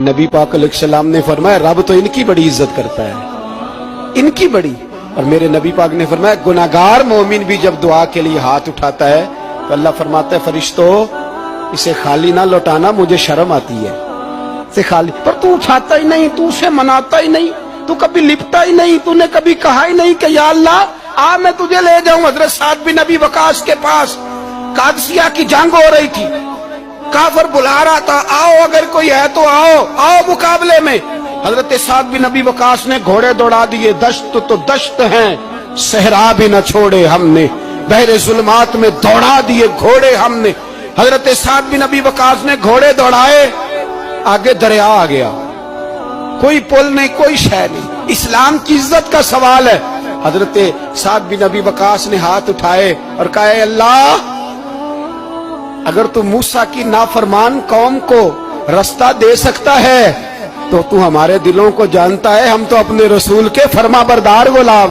नबी पाक अलैहिस्सलाम ने फरमाया रब तो इनकी बड़ी इज्जत करता है, इनकी बड़ी। और मेरे नबी पाक ने फरमाया गुनाहगार मोमिन भी जब दुआ के लिए हाथ उठाता है तो अल्लाह फरमाता है फरिश्तों इसे खाली ना लौटाना, मुझे शर्म आती है इसे खाली। पर तू उठाता ही नहीं, तू उसे मनाता ही नहीं, तू कभी लिपटा ही नहीं, तूने कभी कहा ही नहीं कि या अल्लाह आ मैं तुझे ले जाऊं। हजरत साद बिन नबी वकास के पास कादसिया की जंग हो रही थी, काफर बुला रहा था आओ अगर कोई है तो आओ, आओ मुकाबले में। हजरत साद बिन नबी वकास ने घोड़े दौड़ा दिए, दश्त तो दश्त हैं सहरा भी न छोड़े हमने, बहरे जुल्मात में दौड़ा दिए घोड़े हमने। हजरत साद बिन नबी वकास ने घोड़े दौड़ाए, आगे दरिया आ गया, कोई पुल नहीं कोई शय नहीं। इस्लाम की इज्जत का सवाल है। हजरत साद बिन नबी वकास ने हाथ उठाए और कहा अल्लाह अगर तू मूसा की नाफरमान कौम को रास्ता दे सकता है तो तू हमारे दिलों को जानता है, हम तो अपने रसूल के फरमाबरदार गुलाम।